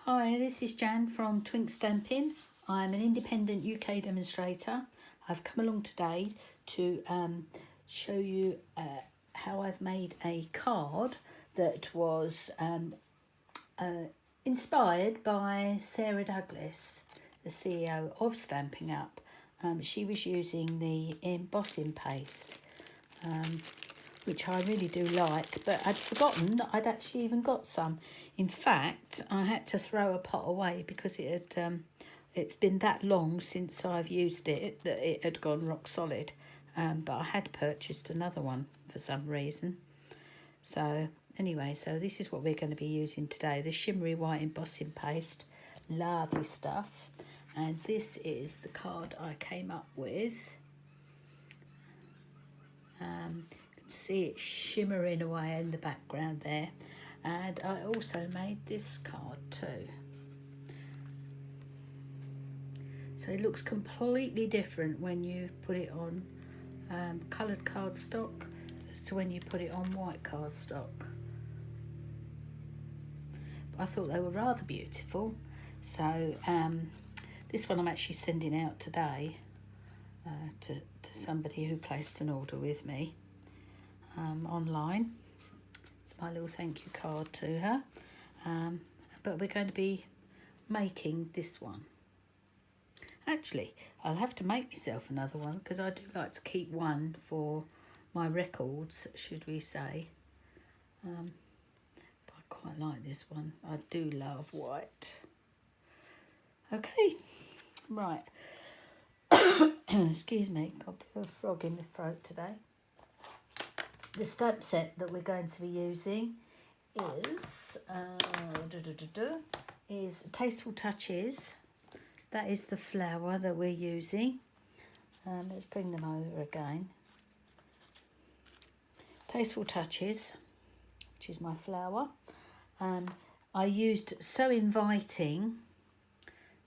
Hi, this is Jan from Twink Stampin'. I'm an independent UK demonstrator. I've come along today to show you how I've made a card that was inspired by Sarah Douglas, the CEO of Stampin'Up. She was using the embossing paste, which I really do like, but I'd forgotten that I'd actually even got some. In fact, I had to throw a pot away because it's been that long since I've used it that it had gone rock solid. But I had purchased another one for some reason. So anyway, so this is what we're going to be using today, the Shimmery White Embossing Paste. Lovely stuff. And this is the card I came up with. You can see it shimmering away in the background there. And I also made this card too. So it looks completely different when you put it on coloured cardstock as to when you put it on white cardstock. But I thought they were rather beautiful. So this one I'm actually sending out today to somebody who placed an order with me online. It's my little thank you card to her. But we're going to be making this one. Actually, I'll have to make myself another one because I do like to keep one for my records, should we say. But I quite like this one. I do love white. Okay, right. Excuse me, got a bit of a frog in my throat today. The stamp set that we're going to be using is Tasteful Touches. That is the flower that we're using. Let's bring them over again. Tasteful Touches, which is my flower. I used So Inviting,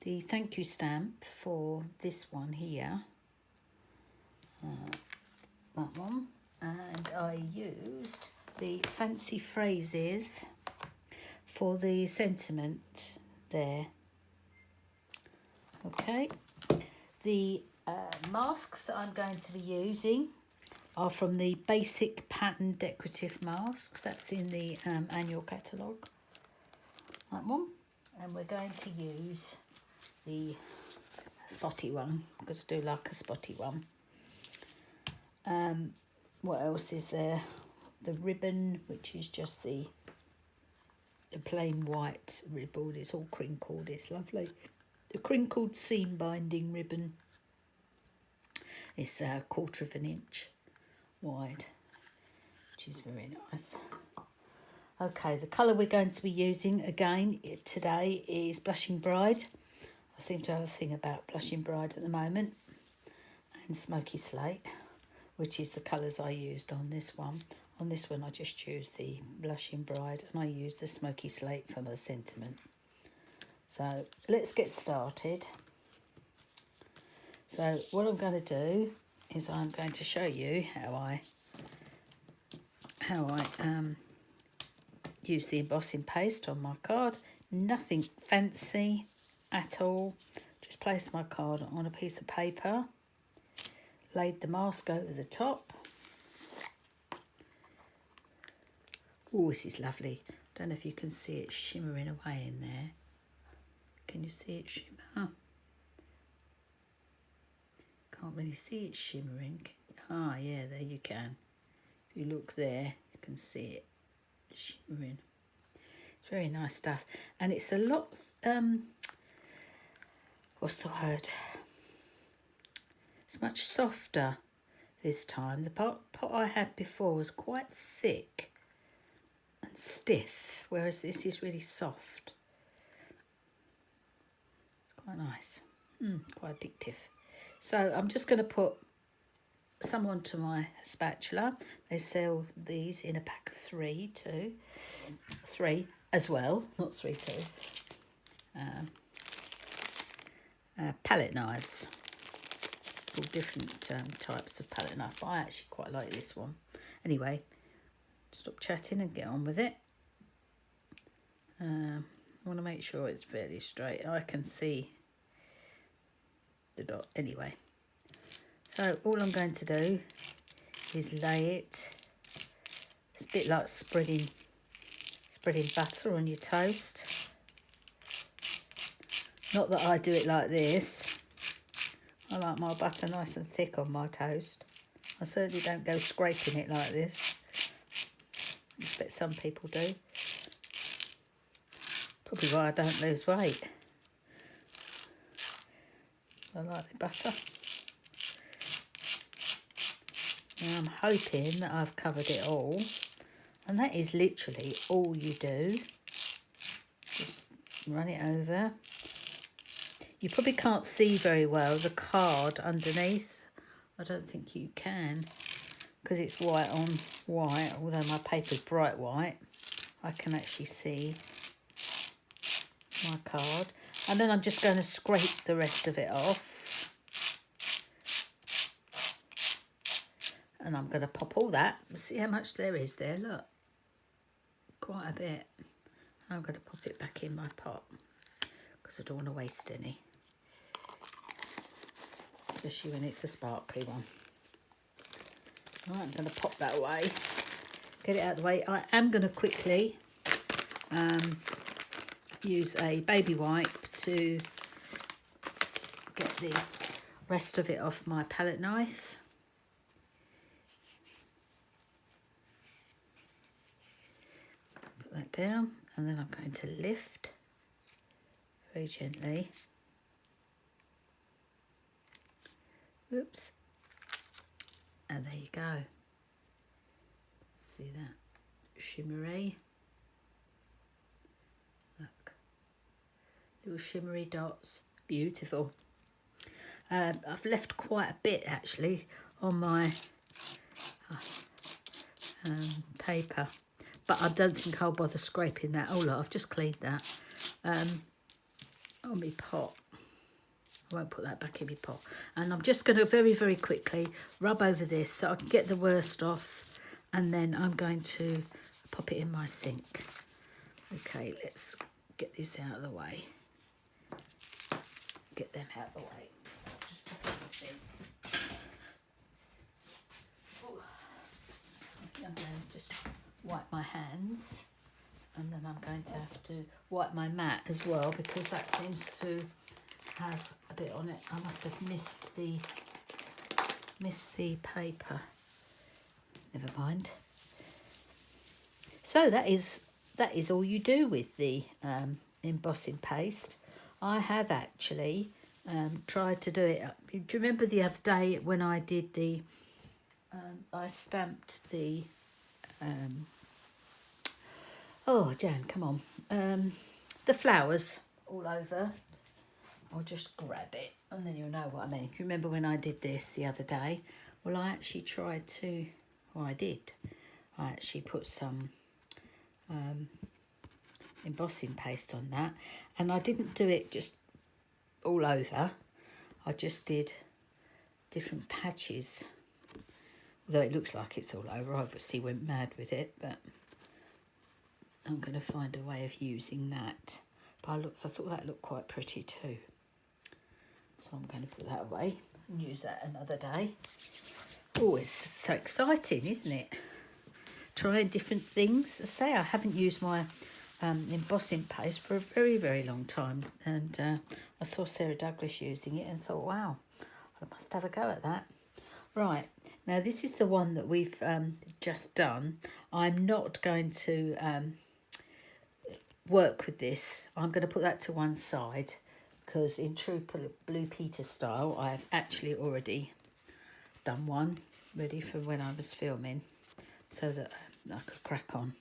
the thank you stamp for this one here. That one. And I used the Fancy Phrases for the sentiment there. Okay, the masks that I'm going to be using are from the Basic Pattern Decorative Masks. That's in the annual catalogue, that one. And we're going to use the spotty one because I do like a spotty one. What else is there? The ribbon, which is just the plain white ribbon. It's all crinkled, it's lovely. The crinkled seam binding ribbon. It's a 1/4 inch wide, which is very nice. Okay, the colour we're going to be using again today is Blushing Bride. I seem to have a thing about Blushing Bride at the moment. And Smoky Slate, which is the colours I used on this one. On this one I just used the Blushing Bride and I used the Smoky Slate for the sentiment. So let's get started. So what I'm going to do is I'm going to show you how I use the embossing paste on my card. Nothing fancy at all. Just placed my card on a piece of paper, laid the mask over the top. Oh, this is lovely. Don't know if you can see it shimmering away in there. Can you see it shimmer? Can't really see it shimmering. Ah, yeah, there you can. If you look there, you can see it shimmering. It's very nice stuff. And it's a lot, what's the word? It's much softer this time. The pot I had before was quite thick and stiff, whereas this is really soft. It's quite nice. Quite addictive. So I'm just going to put some onto my spatula. They sell these in a pack of 3 too. 3 as well, not 3 too. Palette knives. All different types of palette knife. I actually quite like this one. Anyway, stop chatting and get on with it. I want to make make sure it's fairly straight. I can see the dot anyway. So all I'm going to do is lay it. It's a bit like spreading butter on your toast. Not that I do it like this. I like my butter nice and thick on my toast. I certainly don't go scraping it like this. I expect some people do. Probably why I don't lose weight. I like the butter. Now I'm hoping that I've covered it all. And that is literally all you do. Just run it over. You probably can't see very well the card underneath. I don't think you can, because it's white on white, although my paper's bright white. I can actually see my card. And then I'm just going to scrape the rest of it off. And I'm going to pop all that. See how much there is there, look. Quite a bit. I'm going to pop it back in my pot, because I don't want to waste any. Especially when it's a sparkly one. Right, I'm going to pop that away. Get it out of the way. I am going to quickly use a baby wipe to get the rest of it off my palette knife. Put that down, and then I'm going to lift very gently. Oops. And there you go. See that? Shimmery. Look. Little shimmery dots. Beautiful. I've left quite a bit actually on my paper. But I don't think I'll bother scraping that. Oh look, I've just cleaned that. On my pot. I won't put that back in my pot. And I'm just going to very, very quickly rub over this so I can get the worst off. And then I'm going to pop it in my sink. Okay, let's get this out of the way. Get them out of the way. Just pop it in the sink. Ooh. I'm going to just wipe my hands. And then I'm going to have to wipe my mat as well, because that seems to have a bit on it. I must have missed the paper. Never mind. So that is all you do with the embossing paste. I have actually tried to do it. Do you remember the other day when I did the I stamped the oh Jan, come on, the flowers all over. I'll just grab it and then you'll know what I mean. You remember when I did this the other day? Well, I actually tried to, well, I did. I actually put some embossing paste on that, and I didn't do it just all over. I just did different patches. Although it looks like it's all over, I obviously went mad with it, but I'm going to find a way of using that. But I thought that looked quite pretty too. So I'm going to put that away and use that another day. Oh, it's so exciting, isn't it? Trying different things. I say I haven't used my embossing paste for a very, very long time. And I saw Sarah Douglas using it and thought, wow, I must have a go at that. Right, now this is the one that we've just done. I'm not going to work with this. I'm going to put that to one side, because in true Blue Peter style, I've actually already done one ready for when I was filming, so that I could crack on.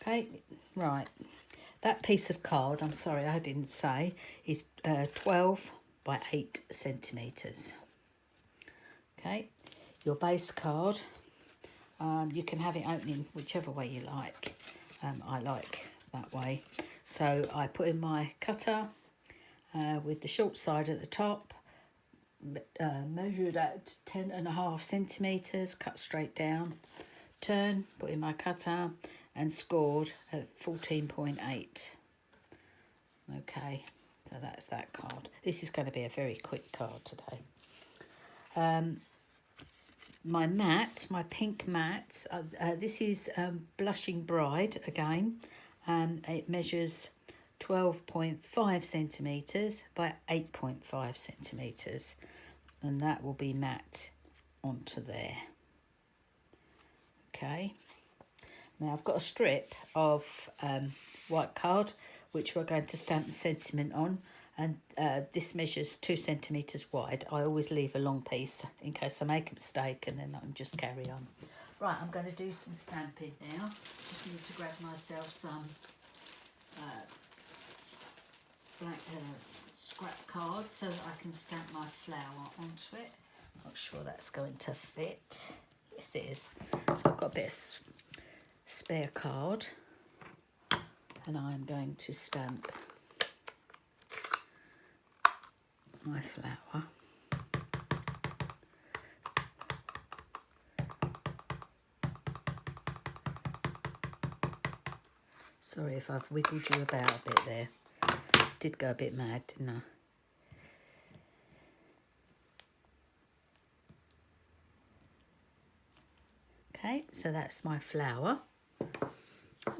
Okay, right. That piece of card, I'm sorry I didn't say, is 12 by 8 centimetres. Okay, your base card, you can have it opening whichever way you like. I like that way. So I put in my cutter with the short side at the top, measured at 10.5 centimetres, cut straight down, turn, put in my cutter, and scored at 14.8. Okay, so that's that card. This is going to be a very quick card today. My matte, my pink matte, this is Blushing Bride again. It measures 12.5 centimetres by 8.5 centimetres, and that will be matte onto there. Okay, now I've got a strip of white card which we're going to stamp the sentiment on, and this measures 2 centimetres wide. I always leave a long piece in case I make a mistake, and then I can just carry on. Right, I'm going to do some stamping now. Just need to grab myself some black scrap card so that I can stamp my flower onto it. Not sure that's going to fit. Yes, it is. So I've got a bit of spare card, and I'm going to stamp my flower. Sorry if I've wiggled you about a bit there. Did go a bit mad, didn't I? Okay, so that's my flower.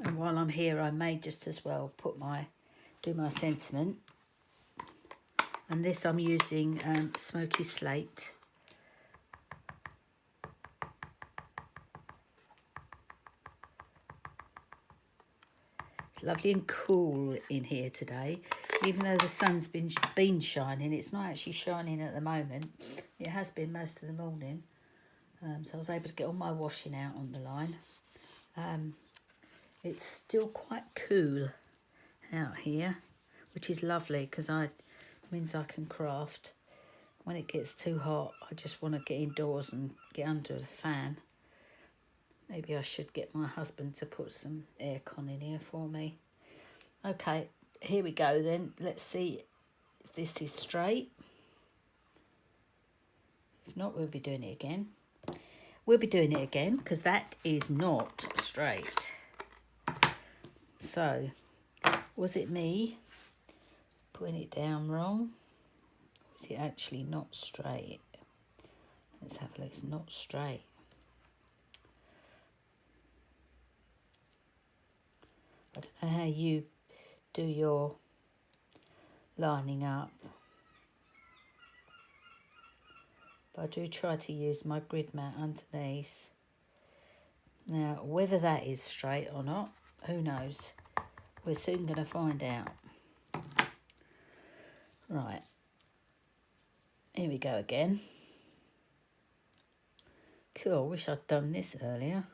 And while I'm here, I may just as well do my sentiment. And this I'm using Smoky Slate. It's lovely and cool in here today. Even though the sun's been shining, it's not actually shining at the moment. It has been most of the morning. So I was able to get all my washing out on the line. It's still quite cool out here, which is lovely because it means I can craft. When it gets too hot, I just want to get indoors and get under the fan. Maybe I should get my husband to put some aircon in here for me. Okay, here we go then. Let's see if this is straight. If not, we'll be doing it again. We'll be doing it again because that is not straight. So, was it me putting it down wrong? Or is it actually not straight? Let's have a look. It's not straight. I don't know how you do your lining up, but I do try to use my grid mat underneath. Now, whether that is straight or not, who knows? We're soon going to find out. Right, here we go again. Cool, wish I'd done this earlier.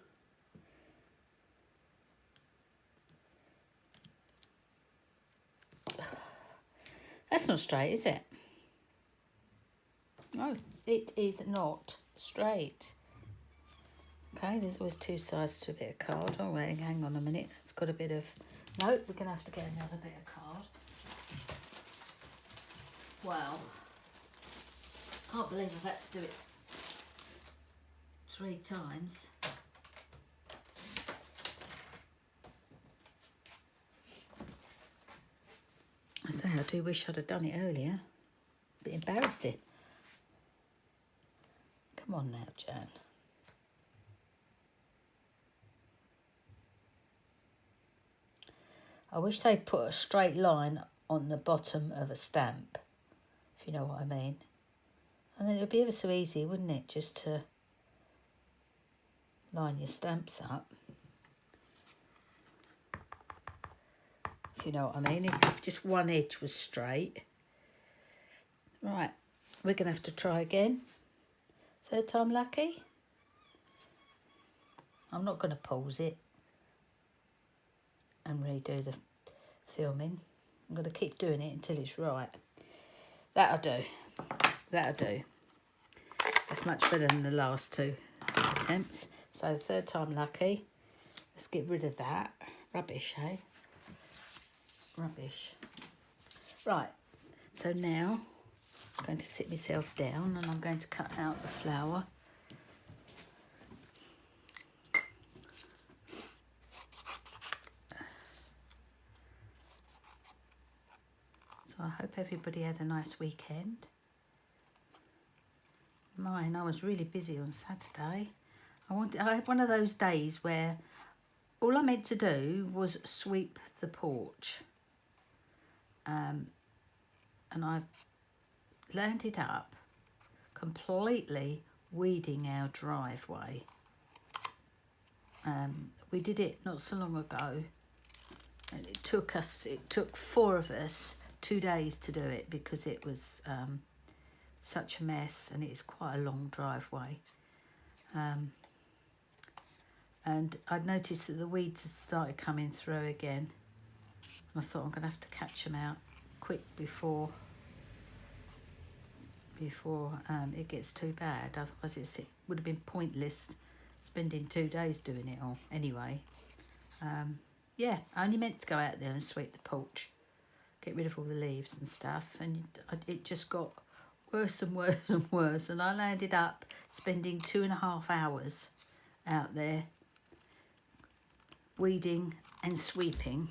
That's not straight, is it? No, it is not straight. Okay, there's always two sides to a bit of card. Oh, wait, hang on a minute. It's got a bit of... No, we're going to have to get another bit of card. Wow. Can't believe I've had to do it 3 times. I say, I do wish I'd have done it earlier. A bit embarrassing. Come on now, Jan. I wish they'd put a straight line on the bottom of a stamp, if you know what I mean. And then it would be ever so easy, wouldn't it, just to line your stamps up. If you know what I mean, if just one edge was straight. Right, we're going to have to try again. 3rd time lucky. I'm not going to pause it and redo the filming. I'm going to keep doing it until it's right. That'll do. That'll do. That's much better than the last 2 attempts. So 3rd time lucky. Let's get rid of that. Rubbish, eh? Rubbish. Right. So now I'm going to sit myself down and I'm going to cut out the flower. So I hope everybody had a nice weekend. Mine, I was really busy on Saturday. I had one of those days where all I meant to do was sweep the porch. And I've landed up completely weeding our driveway. We did it not so long ago, and it took 4 of us 2 days to do it because it was such a mess, and it's quite a long driveway. And I'd noticed that the weeds had started coming through again. And I thought I'm going to have to catch them out quick before it gets too bad. Otherwise it would have been pointless spending 2 days doing it all. Anyway, yeah, I only meant to go out there and sweep the porch, get rid of all the leaves and stuff, and it just got worse and worse and worse, and I landed up spending 2.5 hours out there weeding and sweeping.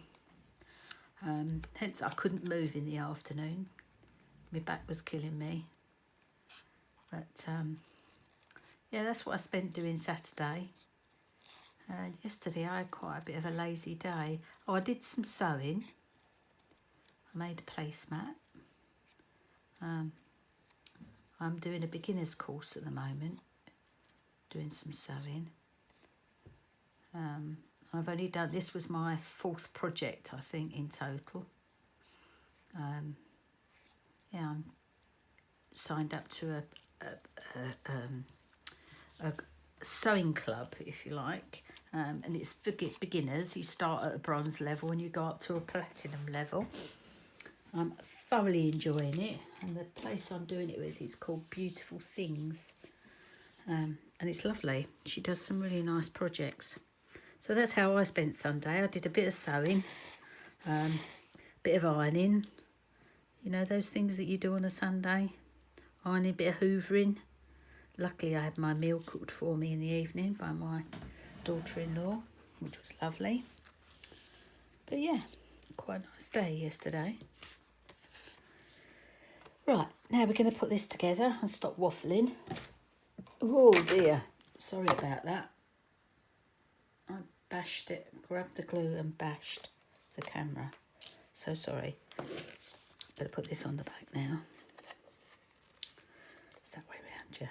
Hence I couldn't move in the afternoon. My back was killing me. But yeah, that's what I spent doing Saturday. Yesterday I had quite a bit of a lazy day. Oh, I did some sewing. I made a placemat. I'm doing a beginner's course at the moment, doing some sewing. I've only done, this was my 4th project, I think, in total. Yeah, I'm signed up to a sewing club, if you like, and it's for beginners. You start at a bronze level and you go up to a platinum level. I'm thoroughly enjoying it, and the place I'm doing it with is called Beautiful Things, and it's lovely. She does some really nice projects. So that's how I spent Sunday. I did a bit of sewing, bit of ironing, you know, those things that you do on a Sunday, ironing, a bit of hoovering. Luckily I had my meal cooked for me in the evening by my daughter-in-law, which was lovely. But yeah, quite a nice day yesterday. Right, now we're going to put this together and stop waffling. Oh dear, sorry about that. I bashed it, grabbed the glue and bashed the camera. So sorry. Better put this on the back now. It's that way round, Jan.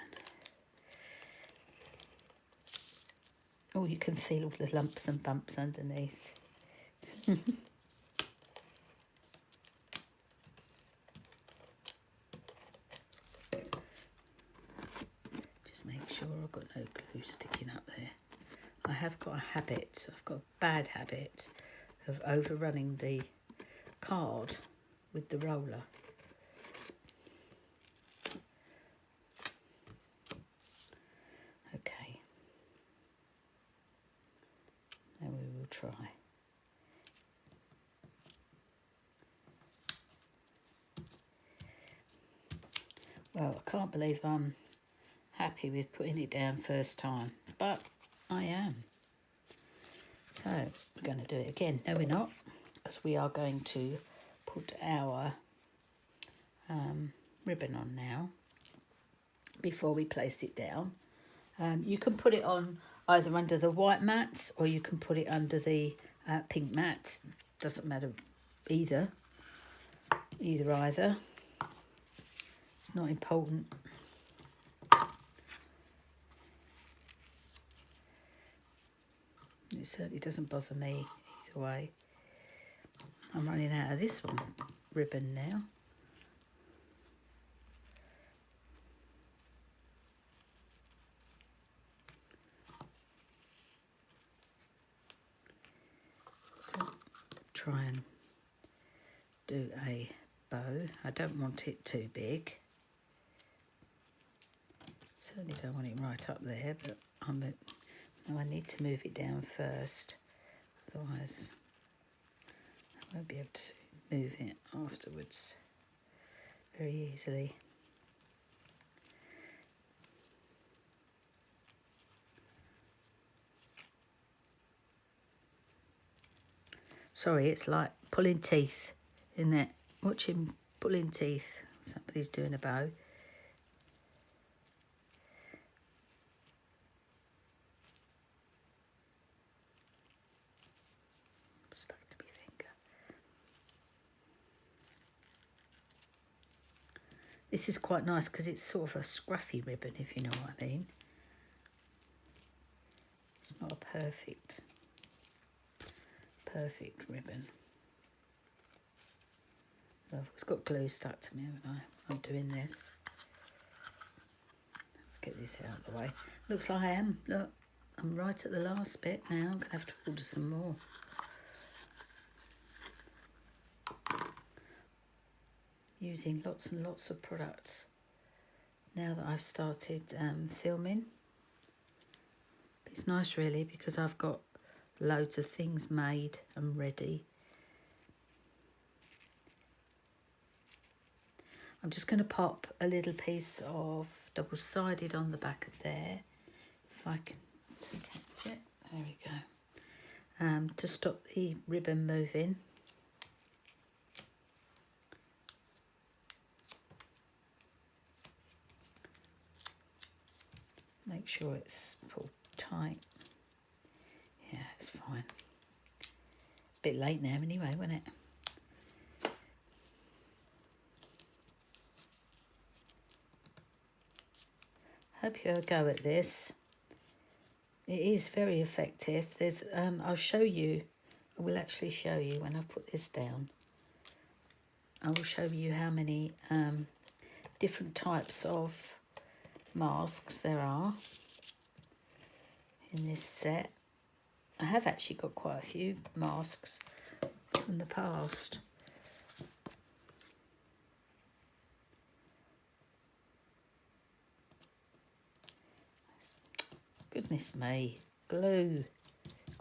Oh, you can feel all the lumps and bumps underneath. Just make sure I've got no glue sticking up there. I have got a habit, I've got a bad habit of overrunning the card with the roller. Okay. Now we will try. Well, I can't believe I'm happy with putting it down first time, but I am. So we're going to do it again. No, we're not, because we are going to put our ribbon on now before we place it down. You can put it on either under the white mat or you can put it under the pink mat. Doesn't matter either. Either. It's not important. It certainly doesn't bother me either way. I'm running out of this one ribbon now. So try and do a bow. I don't want it too big. Certainly don't want it right up there, but I need to move it down first, otherwise I won't be able to move it afterwards very easily. Sorry, it's like pulling teeth, isn't it? Watching pulling teeth. Somebody's doing a bow. Stuck to my finger. This is quite nice because it's sort of a scruffy ribbon, if you know what I mean. It's not a perfect ribbon. It's got glue stuck to me, haven't I? I'm doing this. Let's get this out of the way. Looks like I am. Look, I'm right at the last bit now. I'm going to have to order some more. Using lots and lots of products now that I've started filming. But it's nice really because I've got loads of things made and ready. I'm just going to pop a little piece of double-sided on the back of there, if I can catch it. There we go. To stop the ribbon moving. Make sure it's pulled tight. Yeah, it's fine. Bit late now anyway, wasn't it? Hope you have a go at this. It is very effective. There's I'll show you. I will actually show you when I put this down. I will show you how many different types of masks there are in this set. I have actually got quite a few masks from the past. Goodness me, glue,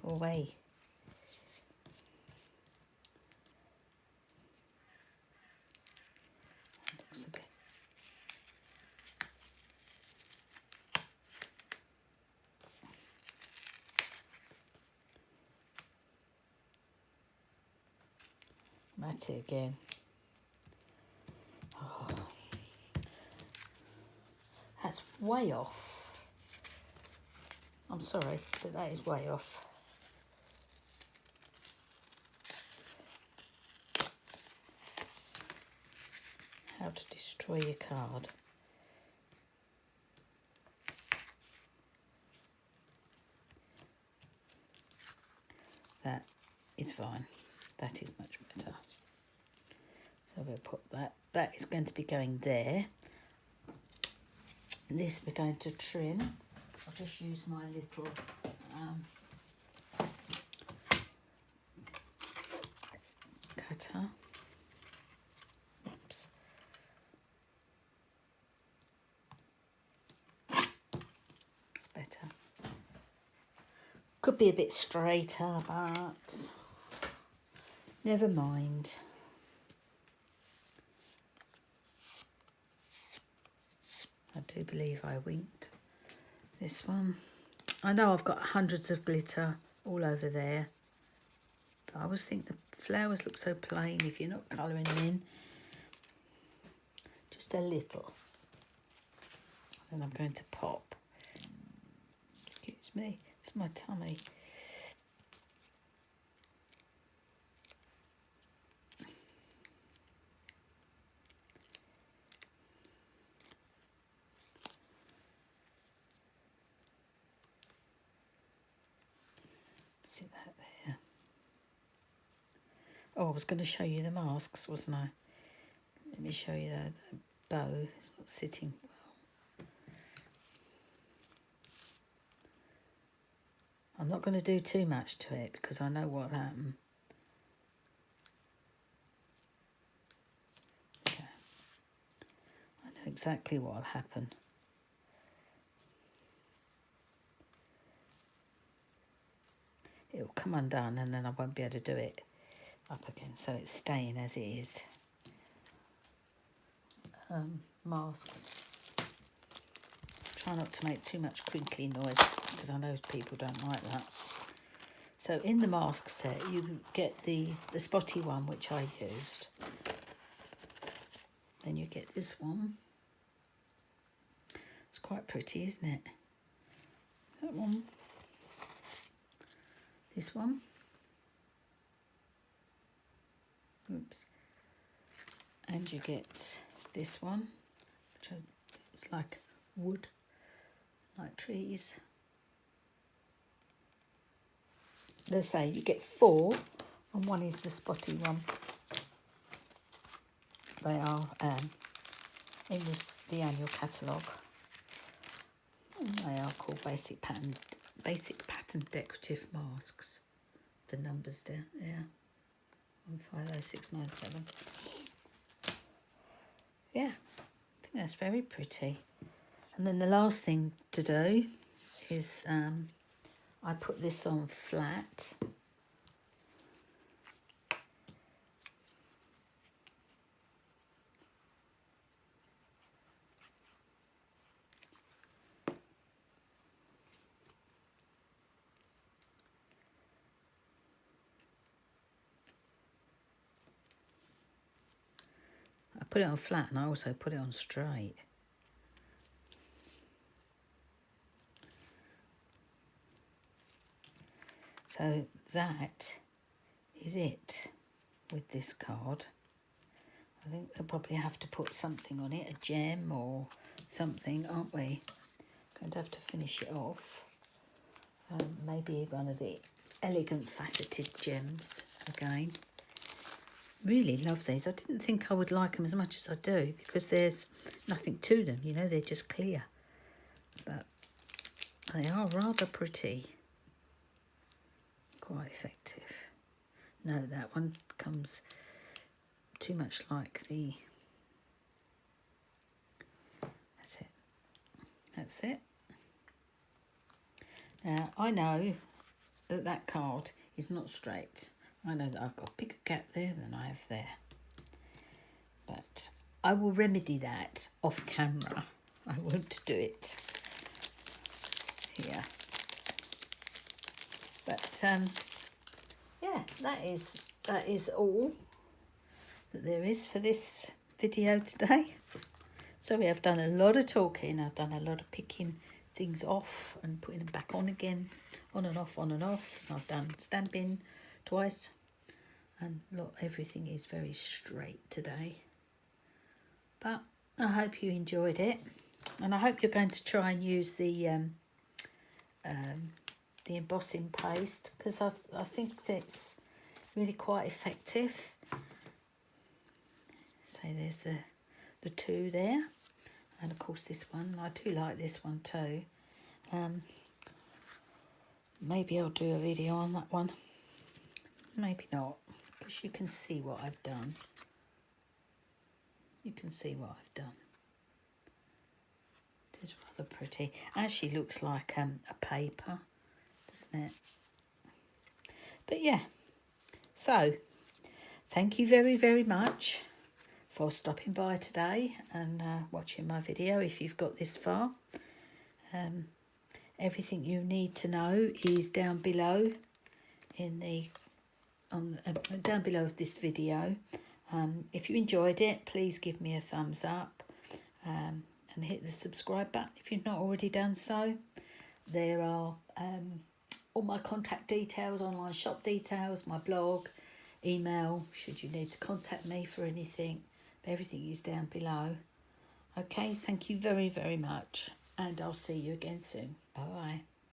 go away. That looks a bit. I'm at it again. Oh, that's way off. I'm sorry, but that is way off. How to destroy your card. That is fine. That is much better. So we'll put that. That is going to be going there. This we're going to trim. I'll just use my little cutter. Oops. It's better. Could be a bit straighter, but never mind. I do believe I winked. This one. I know I've got hundreds of glitter all over there, but I always think the flowers look so plain if you're not colouring them in. Just a little. Then I'm going to pop. Excuse me, it's my tummy. See that there? Oh, I was going to show you the masks, wasn't I? Let me show you the bow. It's not sitting well. I'm not going to do too much to it because I know what'll happen. Okay. I know exactly what'll happen. It'll come undone and then I won't be able to do it up again, so it's staying as it is. Masks. Try not to make too much crinkly noise because I know people don't like that. So in the mask set you get the spotty one which I used. Then you get this one. It's quite pretty, isn't it? That one. This one. Oops. And you get this one, which is like wood, like trees. They say you get 4, and one is the spotty one. They are in the annual catalogue. They are called basic pattern decorative masks. The numbers down there, 150697. Yeah, I think that's very pretty. And then the last thing to do is I put this on flat. I put it on flat and I also put it on straight. So that is it with this card. I think we'll probably have to put something on it, a gem or something, aren't we? Going to have to finish it off. Maybe one of the elegant faceted gems again. Really love these. I didn't think I would like them as much as I do because there's nothing to them, you know, they're just clear. But they are rather pretty. Quite effective. No, that one comes too much like the... That's it. That's it. Now, I know that that card is not straight. I know that I've got a bigger gap there than I have there. But I will remedy that off camera. I won't do it here. But yeah, that is all that there is for this video today. Sorry, I've done a lot of talking. I've done a lot of picking things off and putting them back on again, on and off, on and off. I've done stamping twice, and look, everything is very straight today. But I hope you enjoyed it, and I hope you're going to try and use the embossing paste, because I think that's really quite effective. So there's the 2 there, and of course this one. I do like this one too. Maybe I'll do a video on that one. Maybe not, because you can see what I've done. You can see what I've done. It is rather pretty. Actually looks like a paper, doesn't it? But yeah, so thank you very, very much for stopping by today and watching my video. If you've got this far, everything you need to know is down below in the down below this video. If you enjoyed it, please give me a thumbs up and hit the subscribe button if you've not already done so. There are all my contact details, online shop details, my blog, email, should you need to contact me for anything. Everything is down below. Okay, thank you very, very much, and I'll see you again soon. Bye.